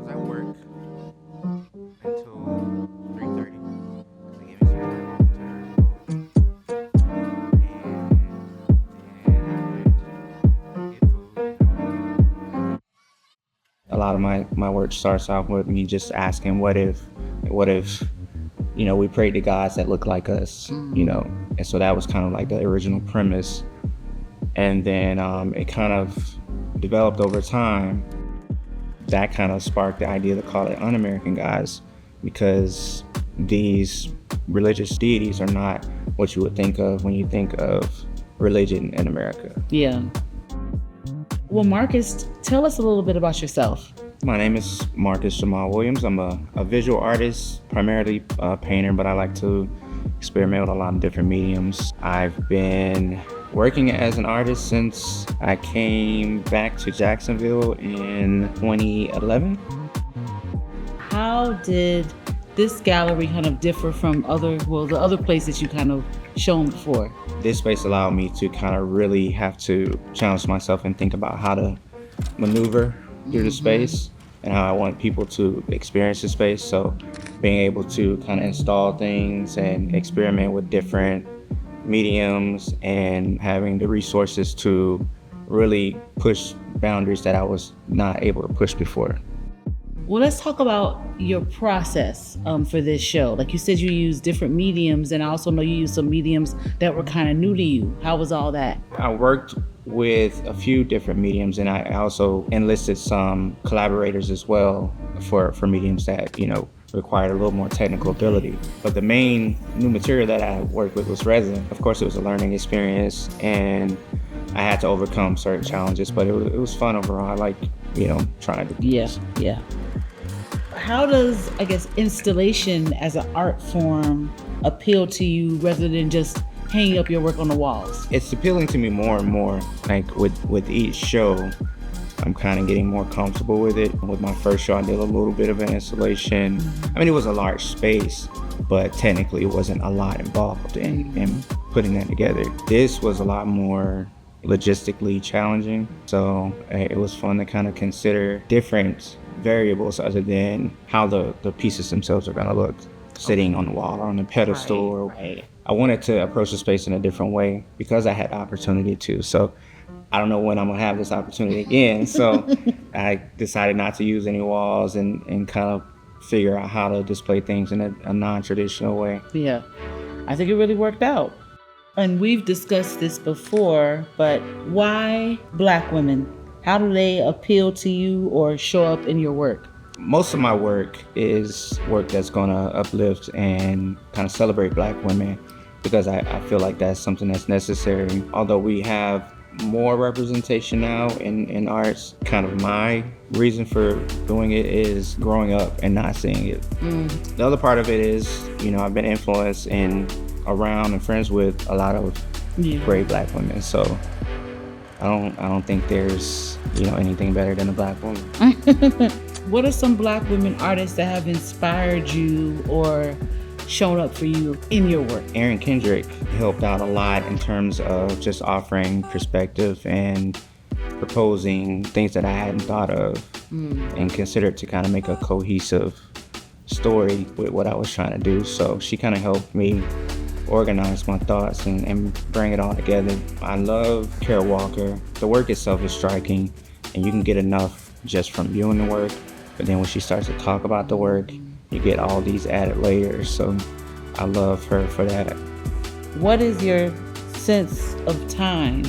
I work until 3:30. They gave me some time to go, and then I went to get food. A lot of my work starts off with me just asking, what if we prayed to gods that look like us, and so that was kind of like the original premise. And then it kind of developed over time. That kind of sparked the idea to call it un-American gods, because these religious deities are not what you would think of when you think of religion in America. Yeah. Well, Marcus, tell us a little bit about yourself. My name is Marcus Jamal Williams. I'm a visual artist, primarily a painter, but I like to experiment with a lot of different mediums. I've been working as an artist since I came back to Jacksonville in 2011. How did this gallery kind of differ from the other places you kind of shown before? This space allowed me to kind of really have to challenge myself and think about how to maneuver through the space and how I want people to experience the space. So being able to kind of install things and experiment with different mediums and having the resources to really push boundaries that I was not able to push before. Well, let's talk about your process for this show. Like you said, you use different mediums, and I also know you use some mediums that were kind of new to you. How was all that? I worked with a few different mediums, and I also enlisted some collaborators as well for mediums that, required a little more technical ability. But the main new material that I worked with was resin. Of course, it was a learning experience, and I had to overcome certain challenges, but it was fun overall. I like, trying to do this. Yeah. How does, installation as an art form appeal to you rather than just hanging up your work on the walls? It's appealing to me more and more. Like with each show, I'm kind of getting more comfortable with it. With my first show, I did a little bit of an installation. I mean, it was a large space, but technically it wasn't a lot involved in putting that together. This was a lot more logistically challenging. So it was fun to kind of consider different variables other than how the pieces themselves are going to look sitting on the wall or on the pedestal. Right. I wanted to approach the space in a different way because I had the opportunity to. So I don't know when I'm going to have this opportunity again. So I decided not to use any walls and kind of figure out how to display things in a non-traditional way. Yeah, I think it really worked out. And we've discussed this before, but why Black women? How do they appeal to you or show up in your work? Most of my work is work that's going to uplift and kind of celebrate Black women, because I feel like that's something that's necessary. Although we have more representation now in arts, kind of my reason for doing it is growing up and not seeing it. The other part of it is, I've been influenced and around and friends with a lot of great Black women. So I don't think there's anything better than a Black woman. What are some Black women artists that have inspired you or shown up for you in your work? Erin Kendrick helped out a lot in terms of just offering perspective and proposing things that I hadn't thought of and considered to kind of make a cohesive story with what I was trying to do. So she kind of helped me organize my thoughts and bring it all together. I love Kara Walker. The work itself is striking, and you can get enough just from viewing the work, but then when she starts to talk about the work, you get all these added layers. So I love her for that. What is your sense of time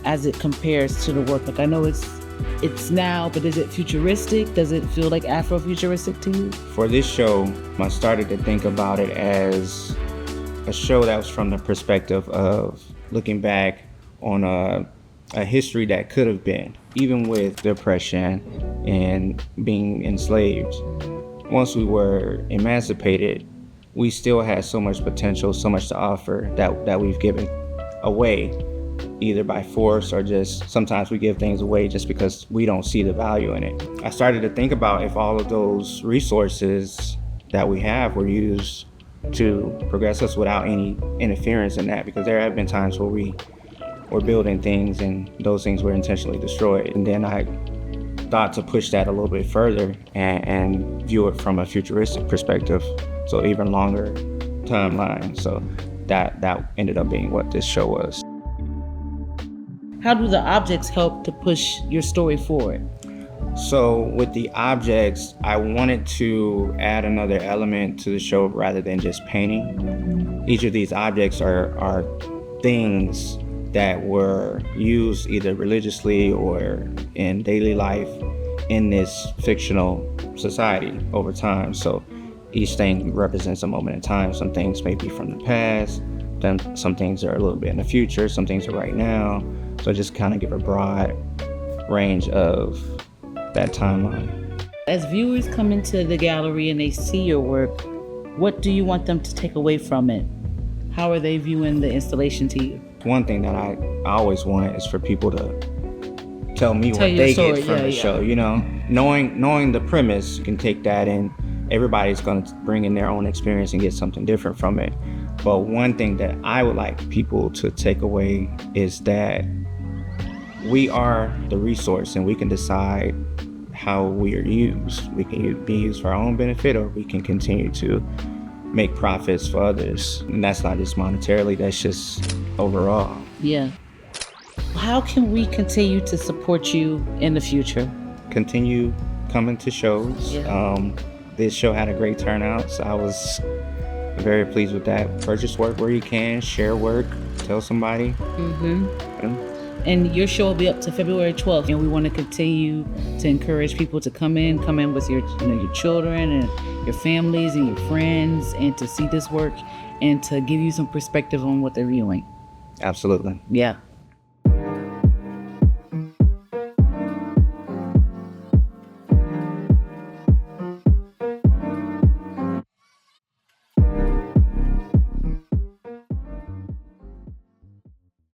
as it compares to the work? Like, I know it's now, but is it futuristic? Does it feel like Afrofuturistic to you? For this show, I started to think about it as a show that was from the perspective of looking back on a history that could have been, even with depression and being enslaved. Once we were emancipated, we still had so much potential, so much to offer that we've given away, either by force or just sometimes we give things away just because we don't see the value in it. I started to think about if all of those resources that we have were used to progress us without any interference in that, because there have been times where we were building things and those things were intentionally destroyed. And then I thought to push that a little bit further and view it from a futuristic perspective, so even longer timeline. So that ended up being what this show was. How do the objects help to push your story forward? So with the objects, I wanted to add another element to the show rather than just painting. Each of these objects are things that were used either religiously or in daily life in this fictional society over time. So each thing represents a moment in time. Some things may be from the past, then some things are a little bit in the future, some things are right now. So just kind of give a broad range of that timeline. As viewers come into the gallery and they see your work, what do you want them to take away from it? How are they viewing the installation to you? One thing that I always want is for people to tell me what they get from the show. You know, knowing the premise, you can take that and everybody's going to bring in their own experience and get something different from it. But one thing that I would like people to take away is that we are the resource and we can decide how we are used. We can be used for our own benefit, or we can continue to make profits for others. And that's not just monetarily, that's just overall. Yeah. How can we continue to support you in the future? Continue coming to shows. Yeah. This show had a great turnout, so I was very pleased with that. Purchase work where you can, share work, tell somebody. And your show will be up to February 12th, and we want to continue to encourage people to come in with your children and your families and your friends, and to see this work and to give you some perspective on what they're viewing. Absolutely. Yeah.